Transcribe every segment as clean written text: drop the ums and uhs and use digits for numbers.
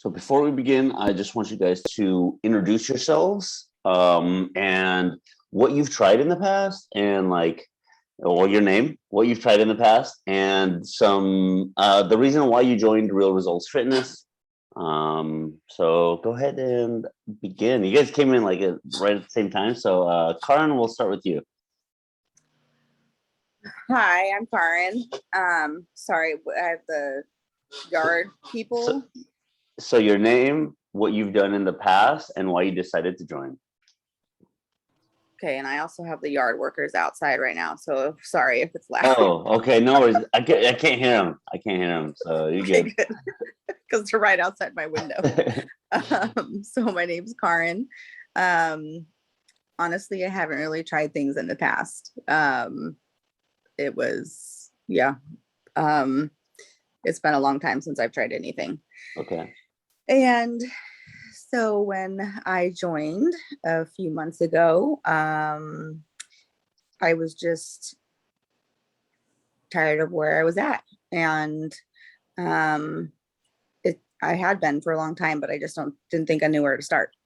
So before we begin, I just want you guys to introduce yourselves and what you've tried in the past and or your name, what you've tried in the past, and the reason why you joined Real Results Fitness. So go ahead and begin. You guys came in right at the same time. So Karin, we'll start with you. Hi, I'm Karin. Sorry, I have the yard people. So your name, what you've done in the past, and why you decided to join. Okay, and I also have the yard workers outside right now, so sorry if it's loud. Oh, okay, no worries. I can't hear them. So you're good. Because they're right outside my window. So my name's Karin. Honestly, I haven't really tried things in the past. It's been a long time since I've tried anything. Okay. And so when I joined a few months ago, I was just tired of where I was at. And I had been for a long time, but I just didn't think I knew where to start.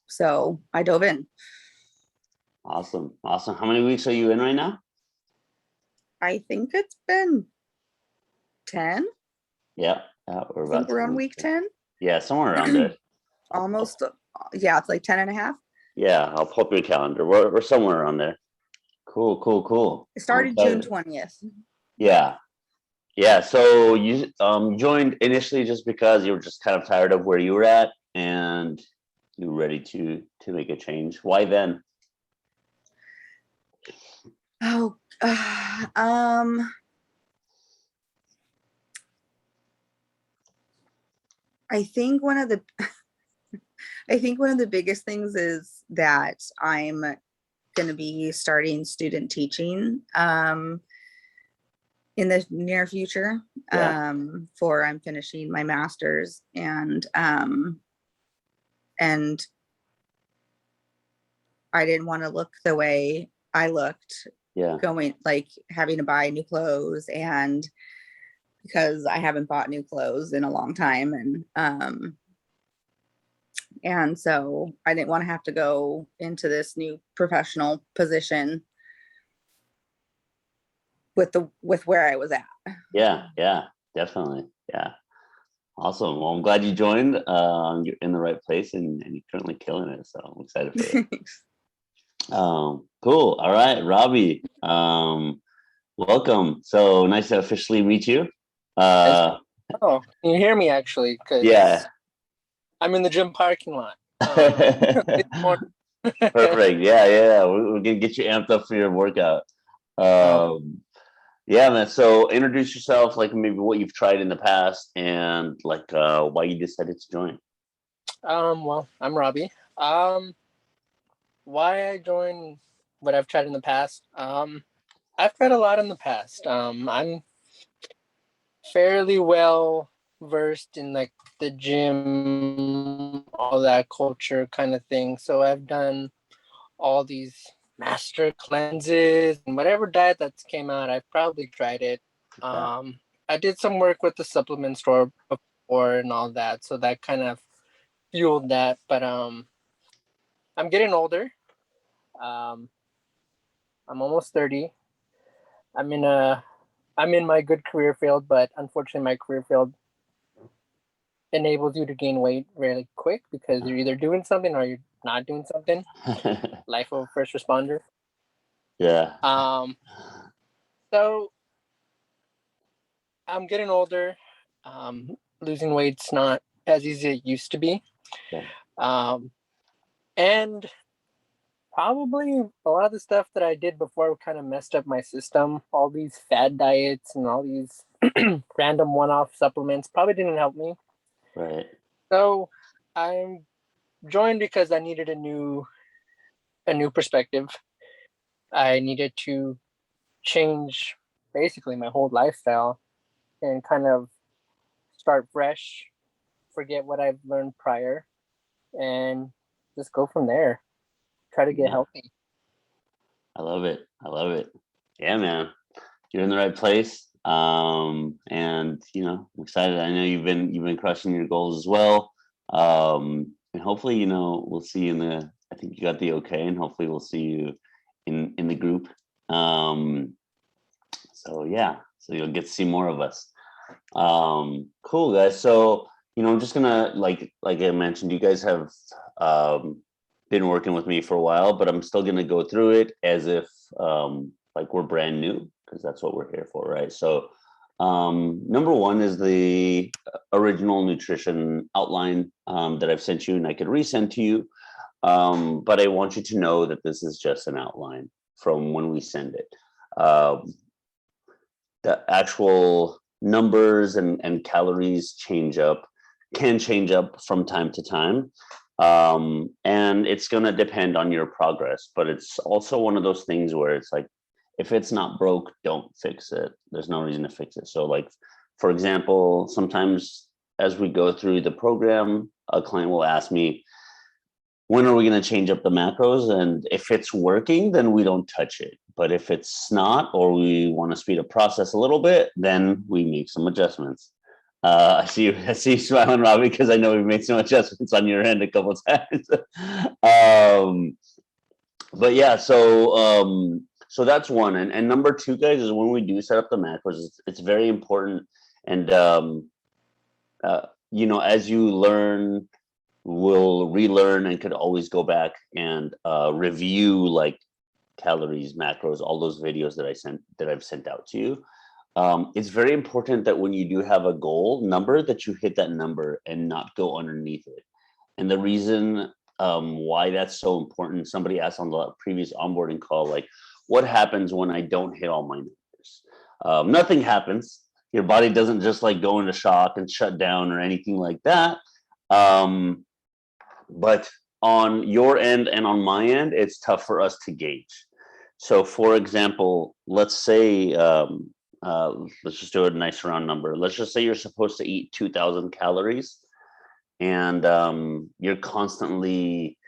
So I dove in. Awesome. How many weeks are you in right now? I think it's been 10. Yeah. We're on week 10. Yeah, somewhere around there. Almost. Yeah, it's like 10 and a half. Yeah, I'll pull up your calendar. We're somewhere around there. Cool. It started June 20th. Yeah. So you joined initially just because you were just kind of tired of where you were at and you were ready to make a change. Why then? I think one of the biggest things is that I'm going to be starting student teaching in the near future. Yeah. I'm finishing my master's and I didn't want to look the way I looked. Yeah. Having to buy new clothes, and because I haven't bought new clothes in a long time, and so I didn't want to have to go into this new professional position with where I was at. Yeah, definitely. Yeah. Awesome. Well, I'm glad you joined. You're in the right place and you're currently killing it. So I'm excited for it. Cool. All right, Robbie. Welcome. So nice to officially meet you. Can you hear me actually? Yeah. I'm in the gym parking lot. Perfect. Yeah. We're gonna get you amped up for your workout. Yeah, man. So introduce yourself, maybe what you've tried in the past and why you decided to join. Well, I'm Robbie. Why I joined, what I've tried in the past. I've tried a lot in the past. I'm fairly well versed in the gym, all that culture kind of thing. So I've done all these master cleanses and whatever diet that's came out, I've probably tried it. I did some work with the supplement store before and all that, so that kind of fueled that. But I'm getting older. I'm almost 30. I'm in my good career field, but unfortunately my career field enables you to gain weight really quick because you're either doing something or you're not doing something. Life of a first responder. Yeah. So I'm getting older. Losing weight's not as easy as it used to be. Yeah. And probably a lot of the stuff that I did before kind of messed up my system. All these fad diets and all these random one-off supplements probably didn't help me. Right. So I'm joined because I needed a new perspective. I needed to change basically my whole lifestyle and kind of start fresh, forget what I've learned prior, and just go from there. Try to get healthy. I love it. Yeah, man. You're in the right place. And I'm excited. I know you've been crushing your goals as well. And hopefully, we'll see you I think you got the okay, and hopefully we'll see you in the group. So yeah, so you'll get to see more of us. Cool, guys. So I'm just gonna like I mentioned, you guys have been working with me for a while, but I'm still gonna go through it as if like we're brand new, because that's what we're here for, right? So number one is the original nutrition outline that I've sent you, and I could resend to you. But I want you to know that this is just an outline from when we send it. The actual numbers and calories can change up from time to time. And it's going to depend on your progress, but it's also one of those things where it's like, if it's not broke, don't fix it. There's no reason to fix it. So like, for example, sometimes as we go through the program, a client will ask me, when are we going to change up the macros? And if it's working, then we don't touch it. But if it's not, or we want to speed up process a little bit, then we make some adjustments. I see you smiling, Robbie, because I know we've made some adjustments on your end a couple of times. But yeah, so that's one. And number two, guys, is when we do set up the macros, it's very important. And as you learn, we'll relearn and could always go back and review like calories, macros, all those videos that I've sent out to you. It's very important that when you do have a goal number, that you hit that number and not go underneath it. And the reason why that's so important, somebody asked on the previous onboarding call, like, what happens when I don't hit all my numbers? Nothing happens. Your body doesn't just like go into shock and shut down or anything like that. But on your end and on my end, it's tough for us to gauge. So for example, let's say, let's just do a nice round number. Let's just say you're supposed to eat 2,000 calories and you're constantly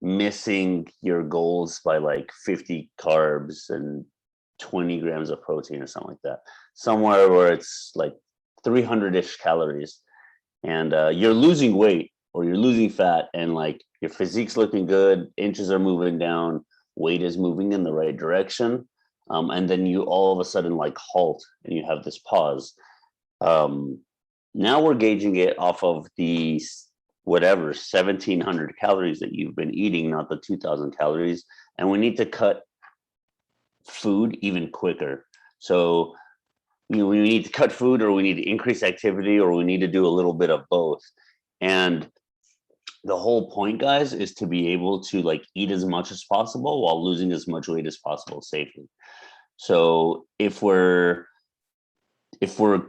missing your goals by like 50 carbs and 20 grams of protein or something like that. Somewhere where it's like 300-ish calories, and you're losing weight or you're losing fat, and like your physique's looking good, inches are moving down, weight is moving in the right direction. And then you all of a sudden like halt and you have this pause. Now we're gauging it off of the whatever 1,700 calories that you've been eating, not the 2,000 calories. And we need to cut food even quicker. So we need to cut food, or we need to increase activity, or we need to do a little bit of both. And the whole point, guys, is to be able to like eat as much as possible while losing as much weight as possible safely. So if we're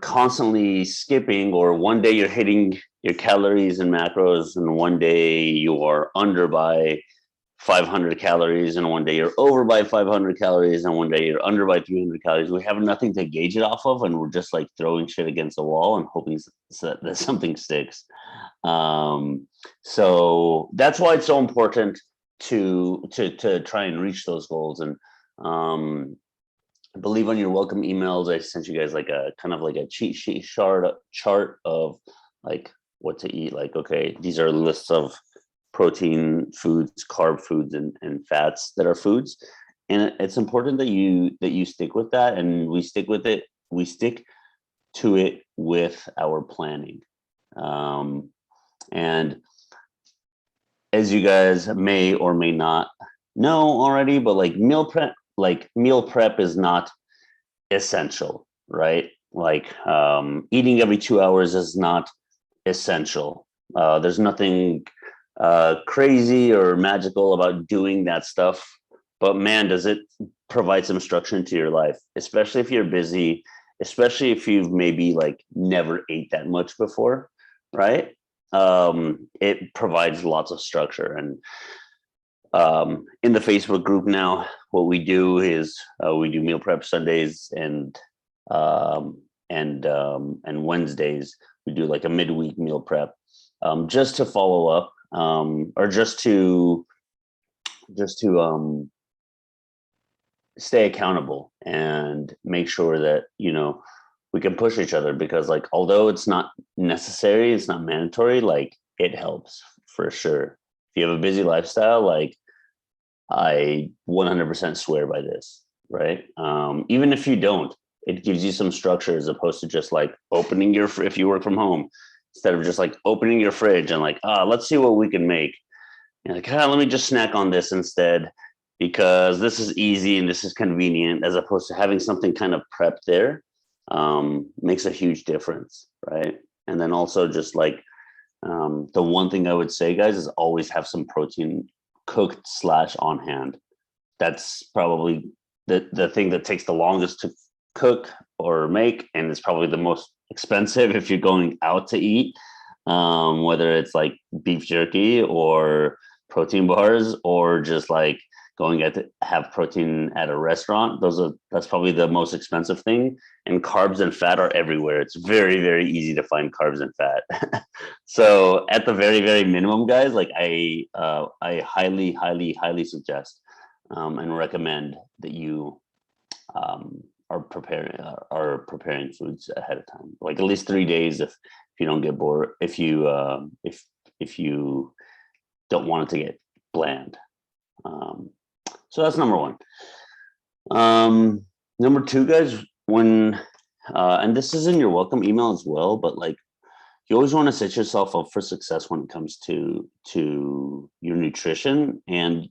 constantly skipping, or one day you're hitting your calories and macros, and one day you are under by 500 calories, and one day you're over by 500 calories, and one day you're under by 300 calories, we have nothing to gauge it off of, and we're just like throwing shit against the wall and hoping that something sticks. So that's why it's so important to try and reach those goals. And I believe on your welcome emails, I sent you guys like a kind of like a cheat sheet chart of like what to eat. Like, okay, these are lists of protein foods, carb foods, and fats that are foods. And it's important that you stick with that, and we stick with it. We stick to it with our planning. And as you guys may or may not know already, but like meal prep is not essential, right? Like eating every 2 hours is not essential. There's nothing crazy or magical about doing that stuff, but man, does it provide some structure into your life, especially if you're busy, especially if you've maybe like never ate that much before, right? It provides lots of structure. And in the Facebook group now, what we do is we do meal prep Sundays and Wednesdays. We do like a midweek meal prep, just to follow up, or just to stay accountable and make sure that we can push each other, because like, although it's not necessary, it's not mandatory, like it helps for sure. If you have a busy lifestyle, like I 100% swear by this, right? Even if you don't, it gives you some structure, as opposed to just like opening your, if you work from home, instead of just like opening your fridge and like, let's see what we can make. You're like, let me just snack on this instead, because this is easy and this is convenient, as opposed to having something kind of prepped there. Makes a huge difference, right? And then also just like, the one thing I would say, guys, is always have some protein cooked / on hand. That's probably the thing that takes the longest to cook or make, and it's probably the most expensive if you're going out to eat, whether it's like beef jerky or protein bars, or just like going to have protein at a restaurant. That's probably the most expensive thing. And carbs and fat are everywhere. It's very, very easy to find carbs and fat. So at the very, very minimum, guys, like I highly, highly, highly suggest and recommend that you are preparing foods ahead of time, like at least 3 days, if you don't get bored, if you don't want it to get bland. So that's number one. Number two, guys, when and this is in your welcome email as well, but like, you always want to set yourself up for success when it comes to your nutrition, and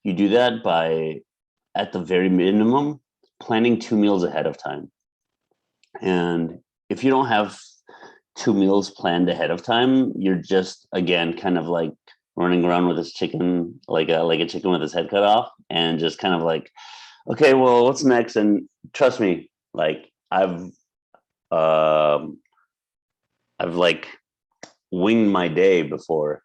you do that by, at the very minimum, planning 2 meals ahead of time. And if you don't have 2 meals planned ahead of time, you're just, again, kind of like running around with his chicken, like a chicken with his head cut off, and just kind of like, okay, well, what's next? And trust me, like I've like winged my day before.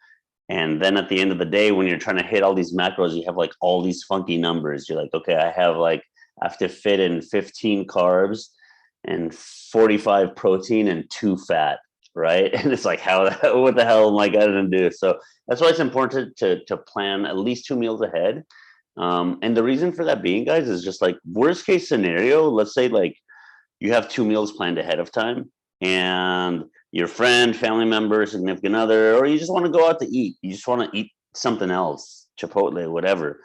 And then at the end of the day, when you're trying to hit all these macros, you have like all these funky numbers. You're like, okay, I have to fit in 15 carbs and 45 protein and 2 fat, right? And it's like, what the hell am I gonna do? So that's why it's important to plan at least 2 meals ahead. And the reason for that being, guys, is just like, worst case scenario, let's say like you have 2 meals planned ahead of time, and your friend, family member, significant other, or you just want to go out to eat. You just want to eat something else, Chipotle, whatever.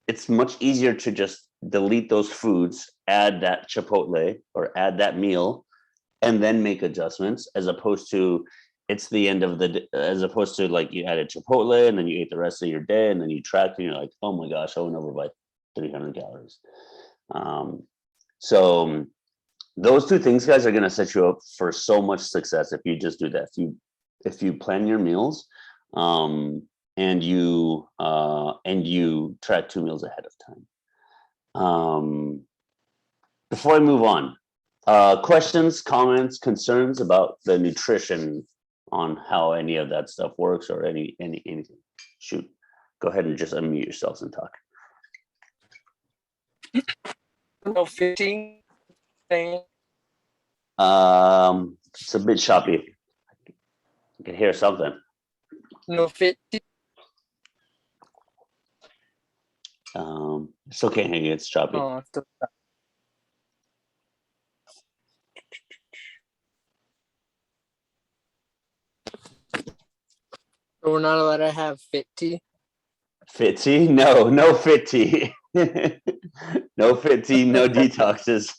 It's much easier to just delete those foods, add that Chipotle or add that meal, and then make adjustments, as opposed to it's the end of the, as opposed to like you added Chipotle and then you ate the rest of your day and then you tracked and you're like, oh my gosh, I went over by 300 calories. So those two things, guys, are going to set you up for so much success if you just do that. If you plan your meals, and you track 2 meals ahead of time. Before I move on, questions, comments, concerns about the nutrition, on how any of that stuff works, or anything? Shoot, go ahead and just unmute yourselves and talk. No fitting thing. It's a bit choppy. I can hear something. No fit. Still can't hear you. It's choppy. Oh, we're not allowed to have fit tea. Fit tea? No fit tea. No fit tea, no detoxes.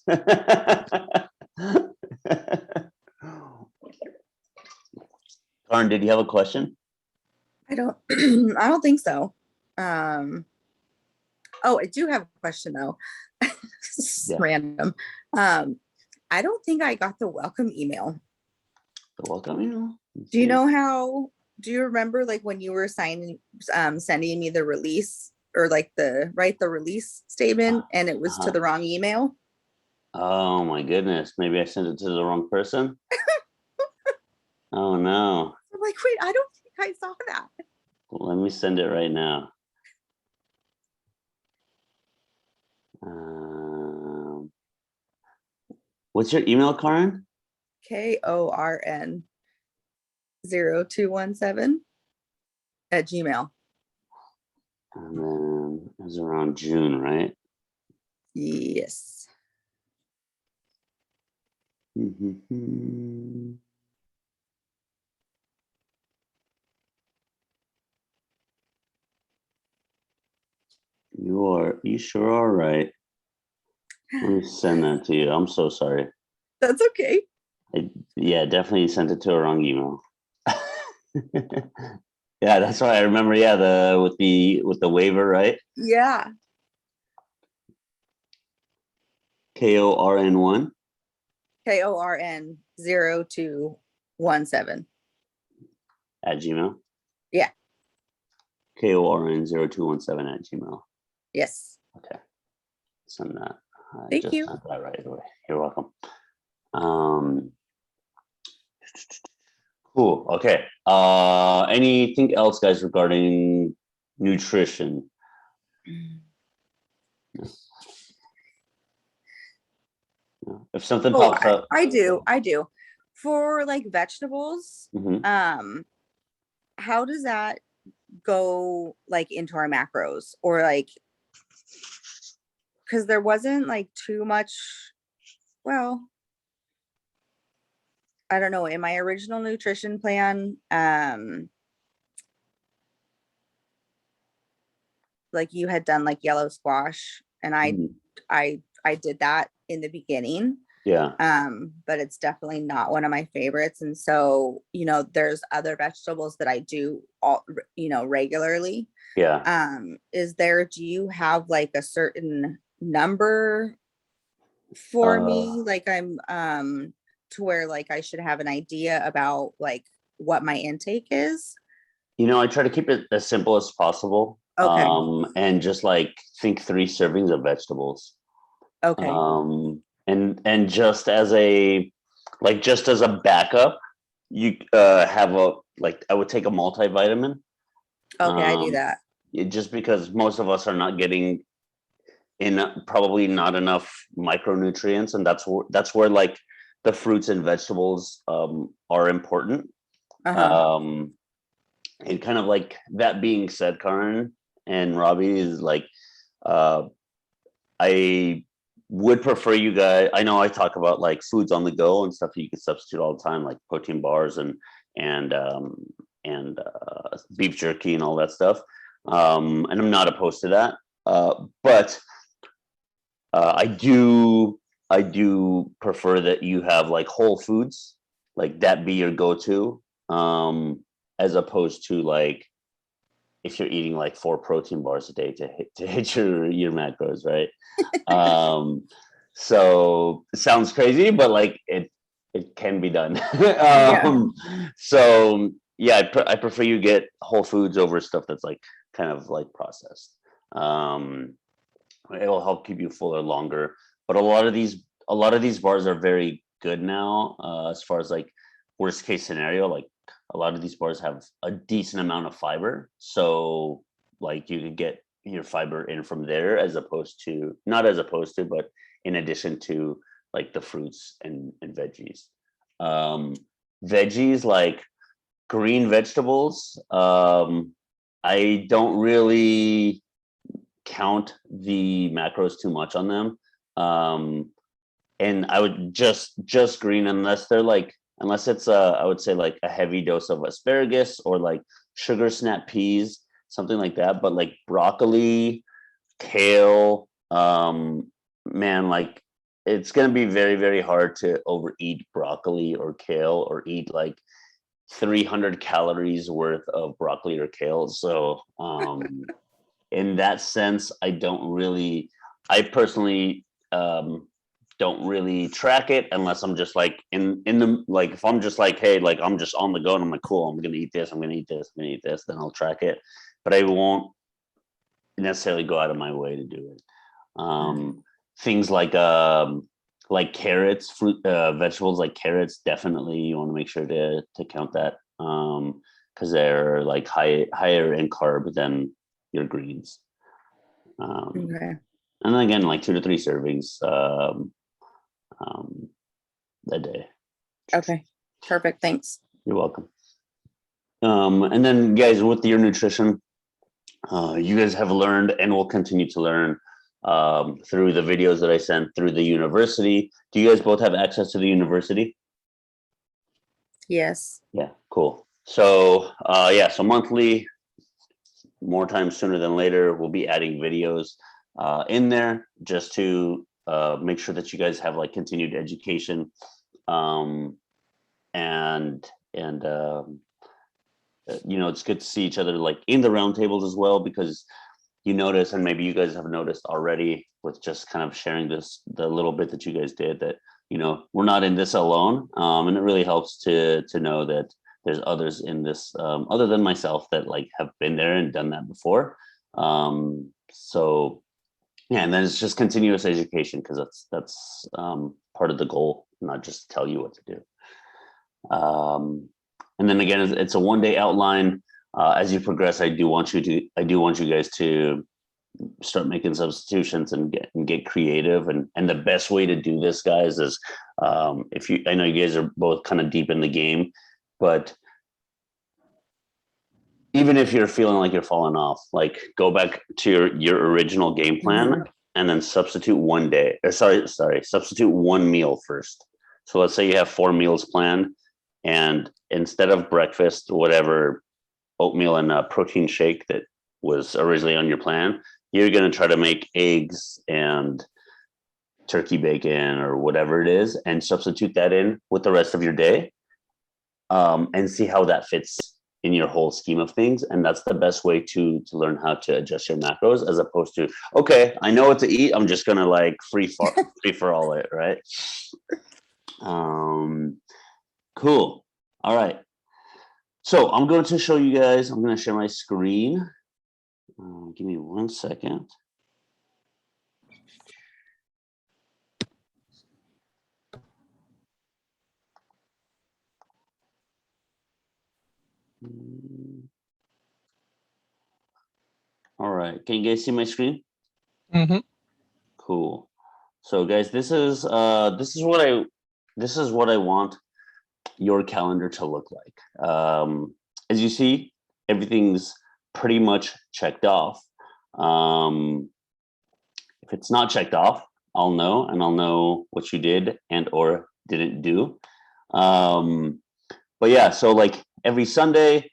Karen, did you have a question? I don't think so. Oh, I do have a question though. Yeah. Random. I don't think I got the welcome email. The welcome email? Do you know how, do you remember like when you were sending me the release, or like the release statement, and it was to the wrong email? Oh my goodness. Maybe I sent it to the wrong person. Oh no. I'm like, wait, I don't think I saw that. Let me send it right now. What's your email, Karen? KORN 0217 at Gmail. And then it was around June, right? Yes. Mhm. You sure are right. Let me send that to you. I'm so sorry. That's okay. Yeah, definitely sent it to a wrong email. Yeah, that's why I remember. Yeah, with the waiver, right? Yeah. KORN1 KORN 0217. at Gmail. Yeah. KORN0217 at Gmail. Yes. Okay. Send that. I Thank just you. sent that right away. You're welcome. Cool. Okay. Anything else, guys, regarding nutrition? No. If something Oh, pops up. I do. For like vegetables, Mhm. how does that go like into our macros, or like, because there wasn't like too much, well, I don't know, in my original nutrition plan, like you had done like yellow squash, and Mhm. I did that in the beginning. Yeah. But it's definitely not one of my favorites. And so, there's other vegetables that I do regularly. Yeah. Do you have like a certain number for me? Like to where like I should have an idea about like what my intake is? I try to keep it as simple as possible. Okay. And just like think 3 servings of vegetables. Okay. And just as a backup, you have I would take a multivitamin. Okay, I do that. Just because most of us are not getting probably not enough micronutrients, and that's where like the fruits and vegetables are important. Uh-huh. And kind of like that being said, Karen and Robbie, is like I would prefer you guys. I know I talk about like foods on the go and stuff that you can substitute all the time, like protein bars and beef jerky and all that stuff. And I'm not opposed to that. But I do prefer that you have like whole foods, like that be your go-to, as opposed to like if you're eating like 4 protein bars a day to hit your macros, right? So it sounds crazy, but like it can be done. Yeah. So yeah, I prefer you get whole foods over stuff that's like kind of like processed. It'll help keep you fuller longer. But a lot of these bars are very good now, as far as like worst case scenario. Like a lot of these bars have a decent amount of fiber, so like you could get your fiber in from there, but in addition to like the fruits and veggies. um Veggies like green vegetables, I don't really count the macros too much on them. And I would just green, unless it's I would say like a heavy dose of asparagus or like sugar snap peas, something like that. But like broccoli, kale, man, like it's gonna be very, very hard to overeat broccoli or kale, or eat like 300 calories worth of broccoli or kale. So in that sense, I personally don't really track it unless I'm just like in the, like if I'm just like, hey, like I'm just on the go and I'm like, cool, I'm gonna eat this, I'm gonna eat this, I'm gonna eat this, then I'll track it. But I won't necessarily go out of my way to do it. Things like carrots, vegetables like carrots, definitely you want to make sure to count that, because they're like higher in carb than your greens. Okay. And again, like 2 to 3 servings a day. Okay. Perfect. Thanks. You're welcome. And then, guys, with your nutrition, you guys have learned and will continue to learn through the videos that I sent through the university. Do you guys both have access to the university? Yes. Yeah, cool. So yeah, so monthly, more times sooner than later, we'll be adding videos in there just to make sure that you guys have like continued education, and you know, it's good to see each other like in the roundtables as well, because you notice, and maybe you guys have noticed already with just kind of sharing the little bit that you guys did, that, you know, we're not in this alone. And it really helps to know that there's others in this, other than myself, that like have been there and done that before. So yeah, and then it's just continuous education, because that's part of the goal, not just tell you what to do. And then again, it's a one-day outline. As you progress, I do want you guys to start making substitutions and get creative. And the best way to do this, guys, is I know you guys are both kind of deep in the game, but even if you're feeling like you're falling off, like go back to your original game plan and then substitute one day. Substitute one meal first. So let's say you have 4 meals planned, and instead of breakfast, whatever, oatmeal and a protein shake that was originally on your plan, you're going to try to make eggs and turkey bacon or whatever it is, and substitute that in with the rest of your day, and see how that fits in your whole scheme of things. And that's the best way to learn how to adjust your macros, as opposed to, okay, I know what to eat, I'm just going to like free for all it, right? Cool. All right. So I'm going to show you guys, I'm going to share my screen. Give me 1 second. All right. Can you guys see my screen? Mm-hmm. Cool. So guys, this is what I want your calendar to look like. As you see, everything's pretty much checked off. If it's not checked off, I'll know, and I'll know what you did and or didn't do. But yeah, so like every Sunday,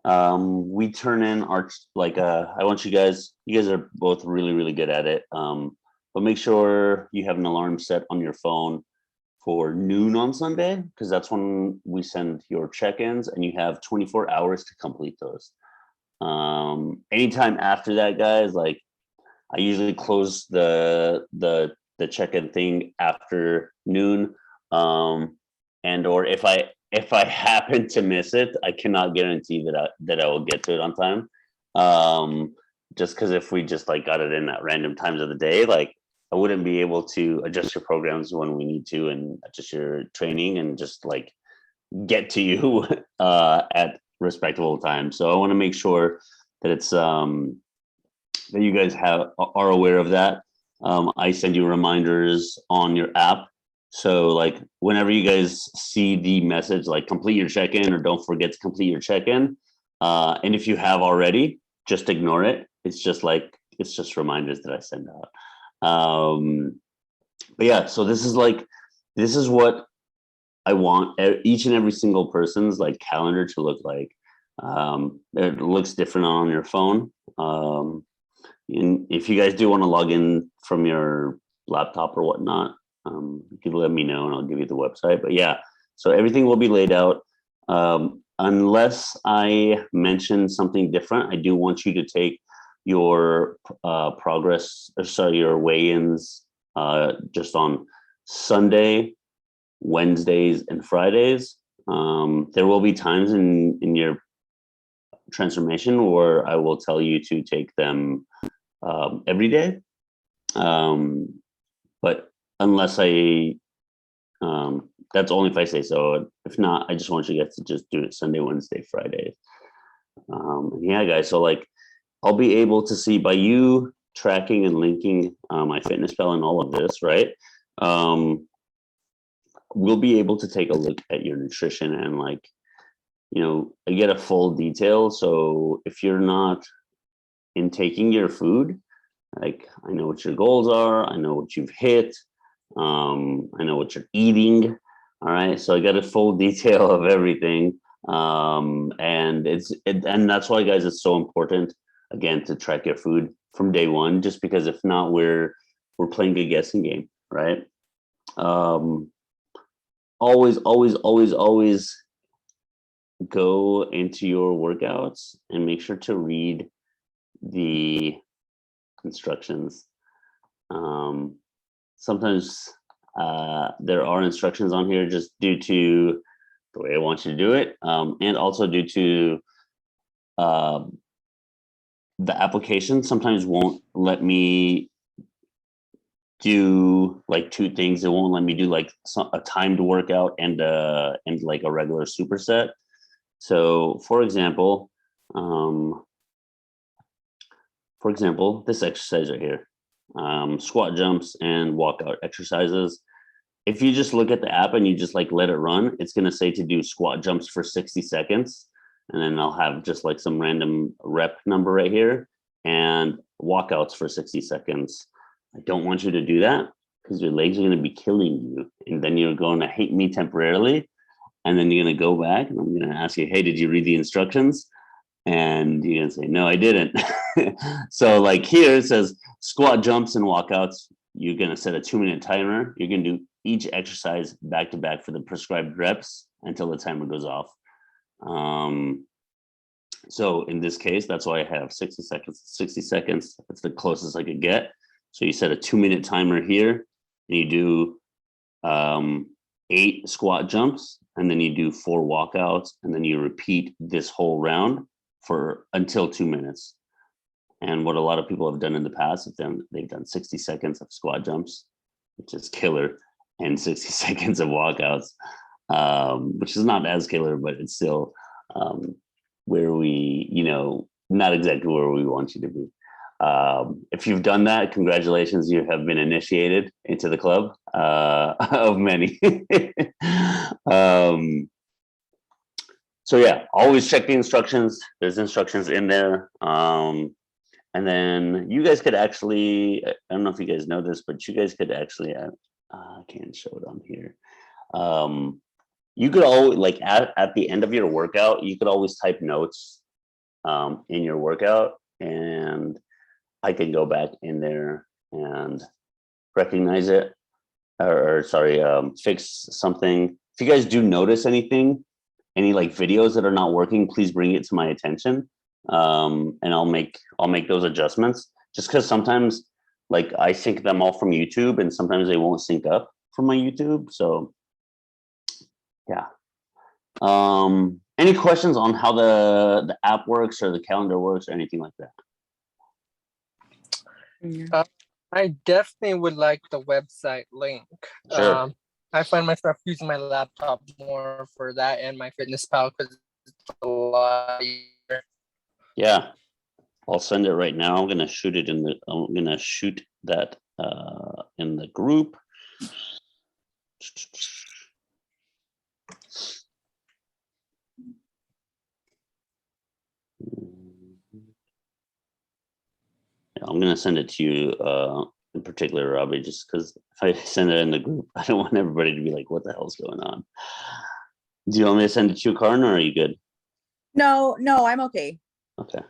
we turn in our I want you guys are both really, really good at it. But make sure you have an alarm set on your phone for noon on Sunday, because that's when we send your check-ins, and you have 24 hours to complete those. Anytime after that, guys, like I usually close the check-in thing after noon. And or if I happen to miss it, I cannot guarantee that I will get to it on time. Just because if we just like got it in at random times of the day, like I wouldn't be able to adjust your programs when we need to, and adjust your training, and just like get to you at respectable time. So I want to make sure that it's that you guys are aware of that. I send you reminders on your app. So like whenever you guys see the message, like complete your check-in, or don't forget to complete your check-in. And if you have already, just ignore it. It's just reminders that I send out. But yeah, so this is what I want each and every single person's like calendar to look like. It looks different on your phone. And if you guys do want to log in from your laptop or whatnot, you can let me know and I'll give you the website. But yeah, so everything will be laid out. Unless I mention something different, I do want you to take your your weigh-ins just on Sunday, Wednesdays, and Fridays. There will be times in your transformation where I will tell you to take them every day. But unless that's only if I say so. If not, I just want you guys to just do it Sunday, Wednesday, Friday. Yeah, guys. So like, I'll be able to see by you tracking and linking MyFitnessPal and all of this, right? We'll be able to take a look at your nutrition and like, you know, get a full detail. So if you're not intaking your food, Like, I know what your goals are. I know what you've hit. I know what you're eating. All right. So I got a full detail of everything. And and that's why, guys, it's so important, again, to track your food from day one, just because if not, we're playing a guessing game, right? Always go into your workouts and make sure to read the instructions. Sometimes there are instructions on here just due to the way I want you to do it, and also due to the application sometimes won't let me do like two things. It won't let me do like a timed workout and like a regular superset. So for example, this exercise right here, squat jumps and walkout exercises. If you just look at the app and you just like let it run, it's going to say to do squat jumps for 60 seconds. And then I'll have just like some random rep number right here and walkouts for 60 seconds. I don't want you to do that because your legs are going to be killing you. And then you're going to hate me temporarily. And then you're going to go back and I'm going to ask you, hey, did you read the instructions? And you're going to say, no, I didn't. So like here it says squat jumps and walkouts. You're going to set a 2-minute timer. You're going to do each exercise back to back for the prescribed reps until the timer goes off. So in this case, that's why I have 60 seconds. 60 seconds, that's the closest I could get. So you set a 2-minute timer here and you do 8 squat jumps, and then you do 4 walkouts, and then you repeat this whole round for until 2 minutes. And what a lot of people have done in the past, they've done 60 seconds of squat jumps, which is killer, and 60 seconds of walkouts, which is not as killer, but it's still where we, not exactly where we want you to be. If you've done that, congratulations, you have been initiated into the club of many. So yeah, always check the instructions. There's instructions in there. And then you guys could actually, I don't know if you guys know this, but you guys could actually, I can't show it on here. You could always, like at the end of your workout, you could always type notes in your workout, and I can go back in there and recognize it, or fix something. If you guys do notice anything, any like videos that are not working, please bring it to my attention, and I'll make those adjustments. Just because sometimes, like, I sync them all from YouTube, and sometimes they won't sync up from my YouTube. So, yeah. Any questions on how the app works or the calendar works or anything like that? I definitely would like the website link. Sure. I find myself using my laptop more for that and my fitness pal because it's a lot easier. Yeah, I'll send it right now. I'm gonna shoot that in the group. I'm gonna send it to you in particular, Robbie, just because if I send it in the group, I don't want everybody to be like, what the hell's going on? Do you want me to send it to you, Karin, or are you good? No, I'm okay. Okay.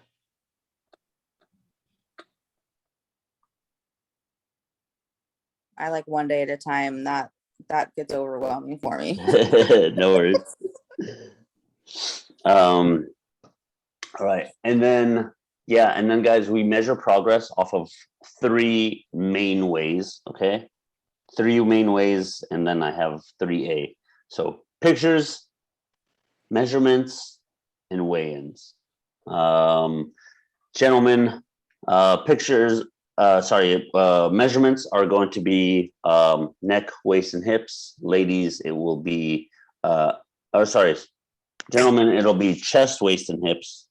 I like one day at a time. That gets overwhelming for me. No worries. All right. And then, guys, we measure progress off of 3 main ways. Okay. 3 main ways. And then I have 3A. So pictures, measurements, and weigh-ins. Gentlemen, measurements are going to be neck, waist, and hips. Ladies, it will be, gentlemen, it'll be chest, waist, and hips.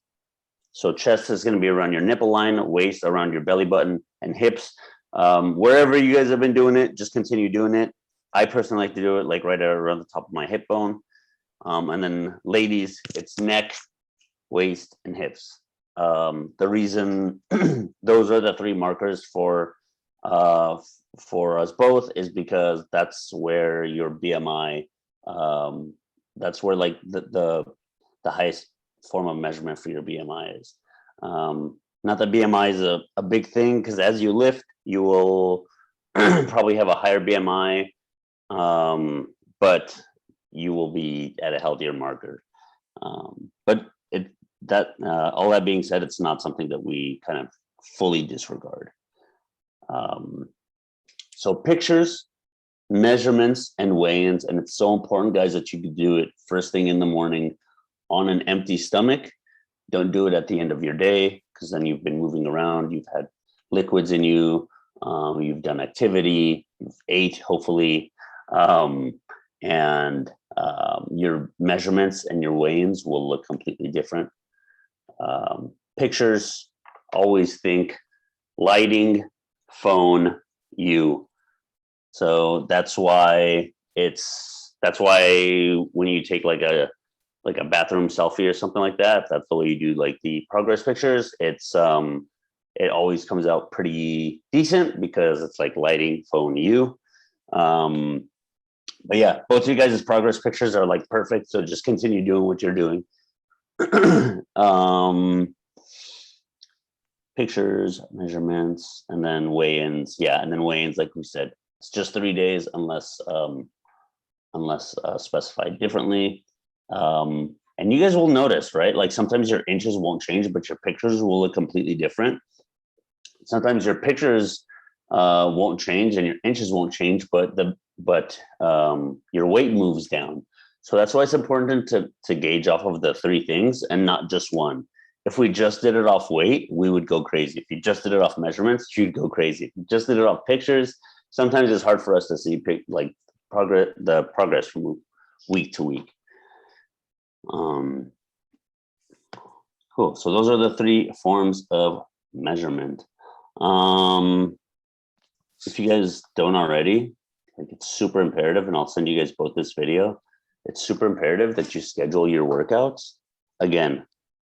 So chest is going to be around your nipple line, waist around your belly button, and hips. Wherever you guys have been doing it, just continue doing it. I personally like to do it like right around the top of my hip bone. And then ladies, it's neck, waist, and hips. the reason those are the three markers for us both is because that's where your BMI, that's where like the highest form of measurement for your BMI is. Not that BMI is a big thing, because as you lift, you will probably have a higher BMI, but you will be at a healthier marker. But all that being said, it's not something that we kind of fully disregard. So pictures, measurements, and weigh-ins, and it's so important, guys, that you can do it first thing in the morning on an empty stomach. Don't do it at the end of your day, because then you've been moving around, you've had liquids in you, you've done activity, you've ate, hopefully, and your measurements and your weigh-ins will look completely different. Pictures, always think lighting, phone, you. So that's why when you take like a bathroom selfie or something like that, that's the way you do like the progress pictures. It's it always comes out pretty decent because it's like lighting, phone, you. But yeah, both of you guys' progress pictures are like perfect. So just continue doing what you're doing. Pictures, measurements, and then weigh-ins. Yeah, and then weigh-ins, like we said, it's just 3 days unless specified differently. And you guys will notice, right? Like sometimes your inches won't change, but your pictures will look completely different. Sometimes your pictures won't change and your inches won't change, but your weight moves down. So that's why it's important to gauge off of the three things and not just one. If we just did it off weight, we would go crazy. If you just did it off measurements, you'd go crazy. If you just did it off pictures, sometimes it's hard for us to see the progress from week to week. Cool. So those are the three forms of measurement. If you guys don't already, like, it's super imperative, and I'll send you guys both this video. It's super imperative that you schedule your workouts. Again,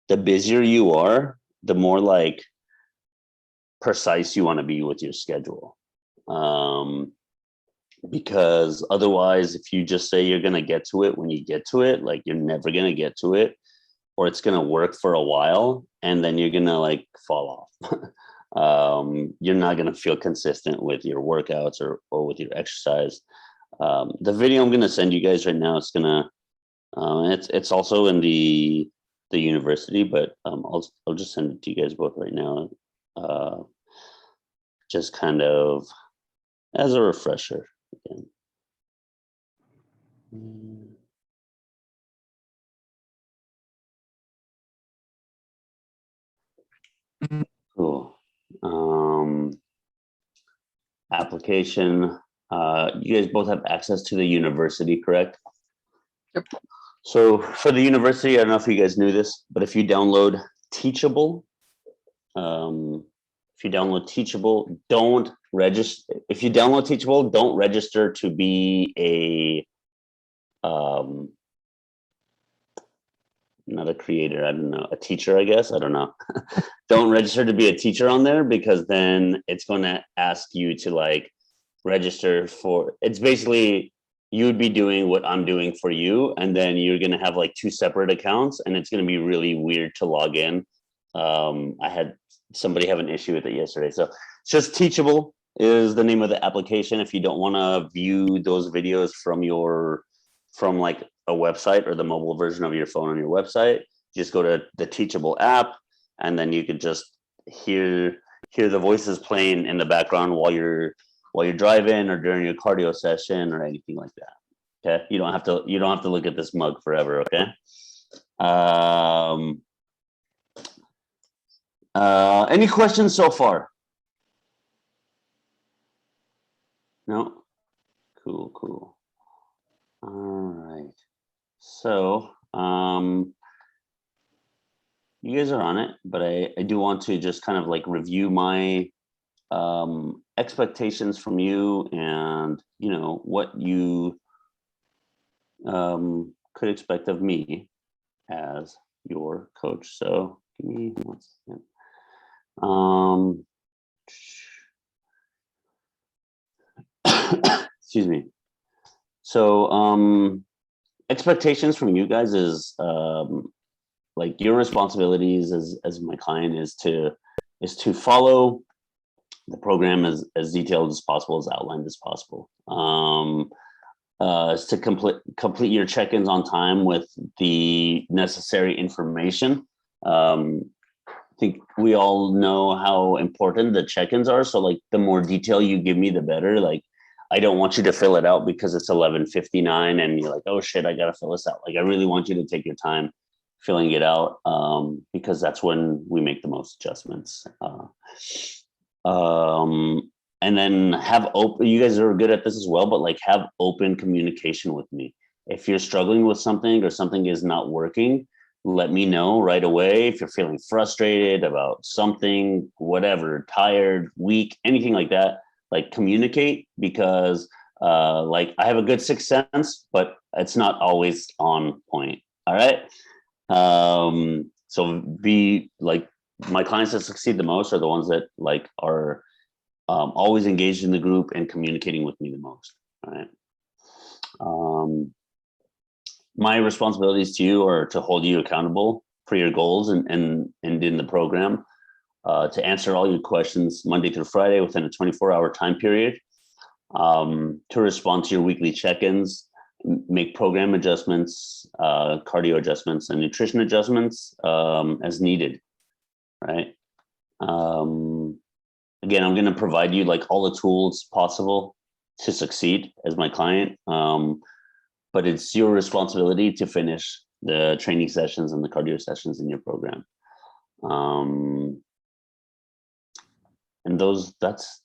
the busier you are, the more like precise you want to be with your schedule. Because otherwise, if you just say you're going to get to it when you get to it, like, you're never going to get to it, or it's going to work for a while and then you're going to like fall off. You're not going to feel consistent with your workouts or with your exercise. The video I'm going to send you guys right now, it's going to, it's also in the university, but I'll just send it to you guys both right now. Just kind of as a refresher again. Cool. Application. You guys both have access to the university, correct? Yep. So for the university, I don't know if you guys knew this, but if you download Teachable, don't register. If you download Teachable, don't register to be a not a creator, I don't know, a teacher, I guess, I don't know. Don't register to be a teacher on there, because then it's going to ask you to like register for, it's basically you would be doing what I'm doing for you, and then you're going to have like two separate accounts, and it's going to be really weird to log in. I had somebody have an issue with it yesterday. So it's just Teachable is the name of the application. If you don't want to view those videos from like a website or the mobile version of your phone on your website, just go to the Teachable app, and then you could just hear the voices playing in the background while you're driving or during your cardio session or anything like that. Okay, you don't have to look at this mug forever. Okay. Any questions so far? No? Cool. All right. So, you guys are on it, but I do want to just kind of like review my expectations from you, and what you could expect of me as your coach. So Give me 1 second. Excuse me. So expectations from you guys is like your responsibilities as my client is to follow the program as detailed as possible, as outlined as possible. Is to complete your check-ins on time with the necessary information. I think we all know how important the check-ins are. So like the more detail you give me, the better. Like I don't want you to fill it out because it's 11:59 and you're like, oh shit, I gotta fill this out. Like I really want you to take your time filling it out, because that's when we make the most adjustments. And then have open, you guys are good at this as well, but like have open communication with me. If you're struggling with something or something is not working, let me know right away. If you're feeling frustrated about something, whatever, tired, weak, anything like that, like communicate, because like I have a good sixth sense, but it's not always on point. All right. So be like, my clients that succeed the most are the ones that like are always engaged in the group and communicating with me the most. All right. My responsibilities to you are to hold you accountable for your goals and in the program, to answer all your questions Monday through Friday within a 24-hour time period, to respond to your weekly check-ins, make program adjustments, cardio adjustments, and nutrition adjustments as needed, right? Again, I'm going to provide you like all the tools possible to succeed as my client. But it's your responsibility to finish the training sessions and the cardio sessions in your program. And that's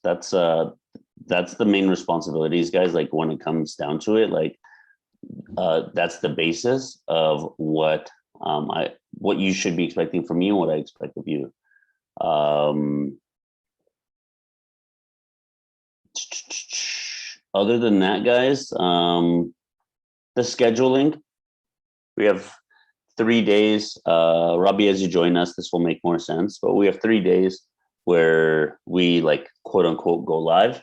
the main responsibilities, guys. Like when it comes down to it, like that's the basis of what you should be expecting from me and what I expect of you. Other than that, guys, the scheduling, we have 3 days. Robbie, as you join us, this will make more sense, but we have 3 days where we like quote unquote go live.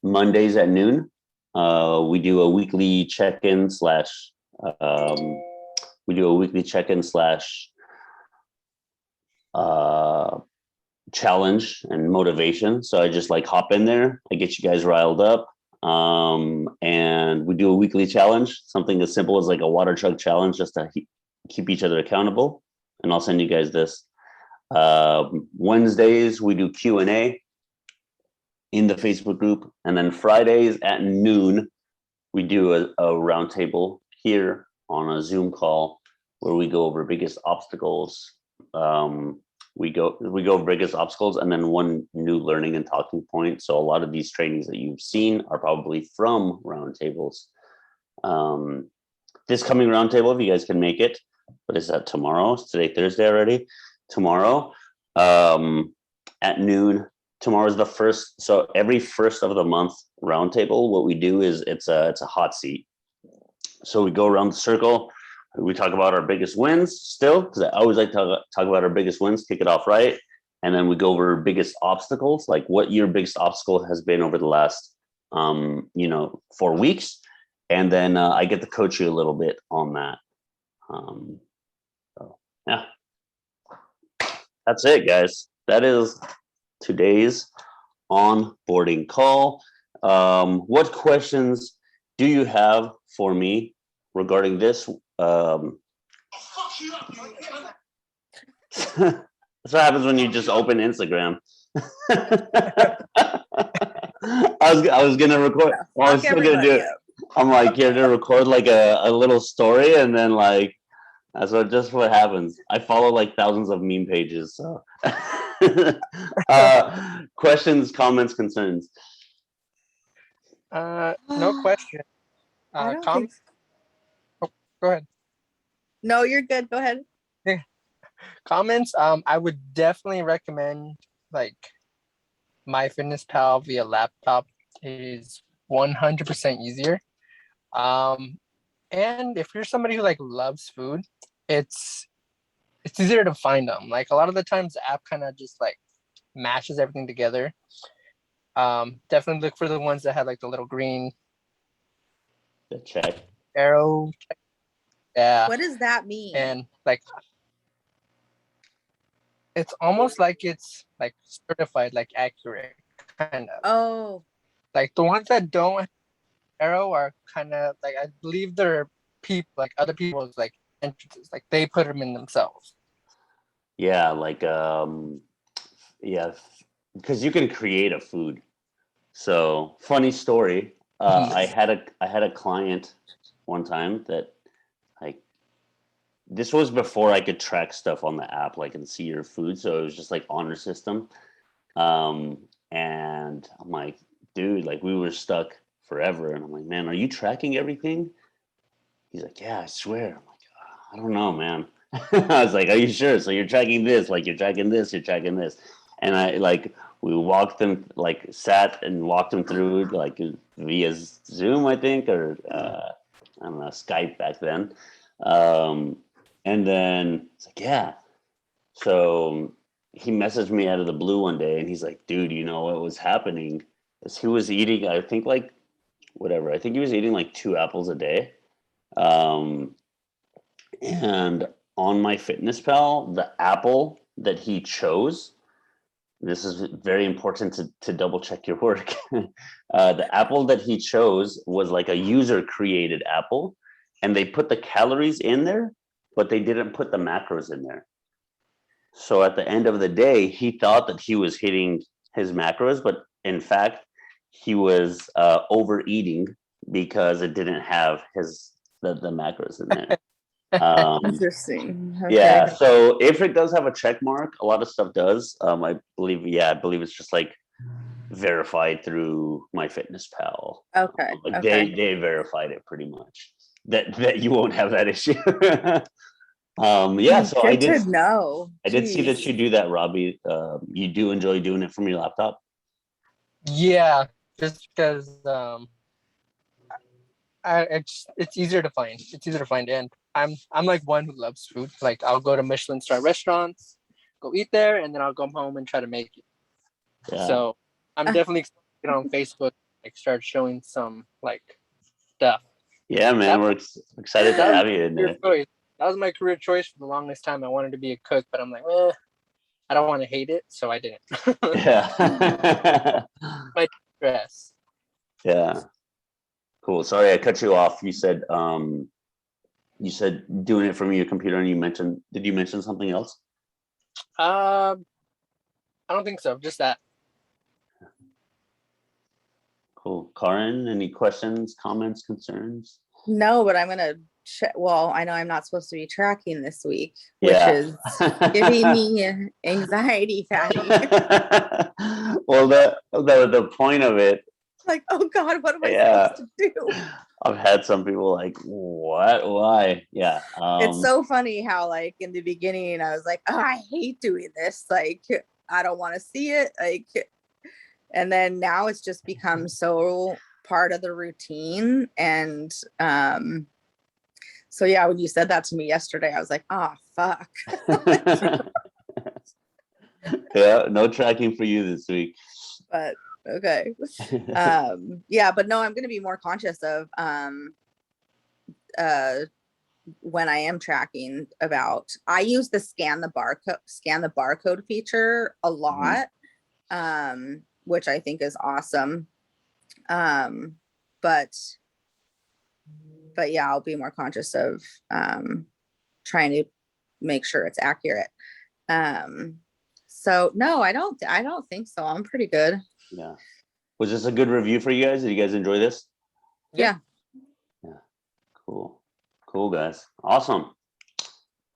Mondays at noon, we do a weekly check-in slash challenge and motivation. So I just like hop in there, I get you guys riled up. And we do a weekly challenge, something as simple as like a water chug challenge, just to keep each other accountable. And I'll send you guys this. Wednesdays, we do Q&A in the Facebook group. And then Fridays at noon, we do a roundtable here on a Zoom call where we go over biggest obstacles. We go over biggest obstacles and then one new learning and talking point. So a lot of these trainings that you've seen are probably from roundtables. This coming roundtable, if you guys can make it, what is that, tomorrow? It's today, Thursday already. Tomorrow at noon. Tomorrow's the first. So every first of the month roundtable, what we do is it's a hot seat. So we go around the circle. We talk about our biggest wins still, because I always like to talk about our biggest wins, kick it off right. And then we go over biggest obstacles, like what your biggest obstacle has been over the last, 4 weeks. And then I get to coach you a little bit on that. So yeah, that's it, guys. That is today's onboarding call. What questions do you have for me regarding this? That's what happens when you just open Instagram. I was gonna record. Well, I was still gonna do it. I'm like here to record like a little story, and then like that's what happens. I follow like thousands of meme pages. So questions, comments, concerns. No question. I don't think. Oh, go ahead. No, you're good. Go ahead. Yeah. Comments. I would definitely recommend like MyFitnessPal via laptop. It is 100% easier. And if you're somebody who like loves food, it's it's easier to find them. Like a lot of the times the app kind of just like mashes everything together. Definitely look for the ones that have like the little green The check. arrow. Yeah. What does that mean? And like it's almost like it's like certified, like accurate, kind of. Oh, Like the ones that don't have arrow are kind of like, I believe they're people, like other people's like entrances, like they put them in themselves. Yeah, like yeah, because you can create a food. So funny story. I had a client one time that like this was before I could track stuff on the app, like and see your food. So it was just like honor system. And I'm like, dude, like we were stuck forever. And I'm like, man, are you tracking everything? He's like, yeah, I swear. I'm like, I don't know, man. I was like, are you sure? So you're tracking this, like you're tracking this, you're tracking this. And I like we walked them, like sat and walked them through like via Zoom, I think, or I don't know, Skype back then. And then it's like, yeah. So he messaged me out of the blue one day and he's like, dude, you know what was happening is he was eating, I think like whatever, I think he was eating like 2 apples a day. And on my Fitness Pal, the apple that he chose, this is very important to double check your work. The apple that he chose was like a user created apple, and they put the calories in there, but they didn't put the macros in there. So at the end of the day, he thought that he was hitting his macros, but in fact, he was overeating because it didn't have the macros in there. interesting. Okay. Yeah, so if it does have a check mark, a lot of stuff does. I believe it's just like verified through my Fitness Pal. Okay. Like Okay. they verified it pretty much that you won't have that issue. Yeah, so Good to know. I did see that Jeez. you do that, Robbie. You do enjoy doing it from your laptop. Yeah, just because it's easier to find. It's easier to find, and I'm like one who loves food. Like I'll go to Michelin star restaurants, go eat there, and then I'll come home and try to make it. Yeah. So I'm definitely excited to get on Facebook, like start showing some like stuff. Yeah, man, we're excited to have you in there. That was my career choice for the longest time. I wanted to be a cook, but I'm like, I don't want to hate it, so I didn't. Yeah. My stress. Yeah. Cool. Sorry, I cut you off. You said doing it from your computer, and did you mention something else? I don't think so. Just that. Cool. Karin, any questions, comments, concerns? No, but I'm gonna check. Well, I know I'm not supposed to be tracking this week, which Yeah. is giving me anxiety, Fatty. Well, the point of it. Like, oh God, what am I supposed to do? I've had some people like, what? Why? Yeah. It's so funny how like in the beginning I was like, oh, I hate doing this. Like, I don't want to see it. Like, and then now it's just become so part of the routine. And so yeah, when you said that to me yesterday, I was like, oh fuck. Yeah, no tracking for you this week. But okay. Yeah, but no, I'm gonna be more conscious of when I am tracking about, I use the scan the barcode feature a lot, which I think is awesome. But yeah, I'll be more conscious of trying to make sure it's accurate. So no, I don't think so. I'm pretty good. Yeah. Was this a good review for you guys? Did you guys enjoy this? Yeah. Yeah. Cool, guys. Awesome.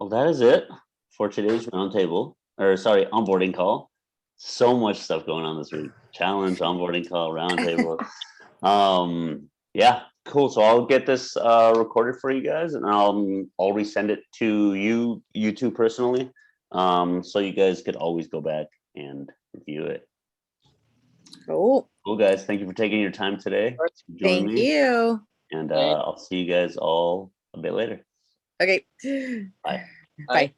Well, that is it for today's onboarding call. So much stuff going on this week. Challenge, onboarding call, roundtable. Yeah, cool. So I'll get this recorded for you guys, and I'll resend it to you two personally, so you guys could always go back and review it. Cool, guys. Thank you for taking your time today. Thank you. And I'll see you guys all a bit later. Okay. Bye. Bye.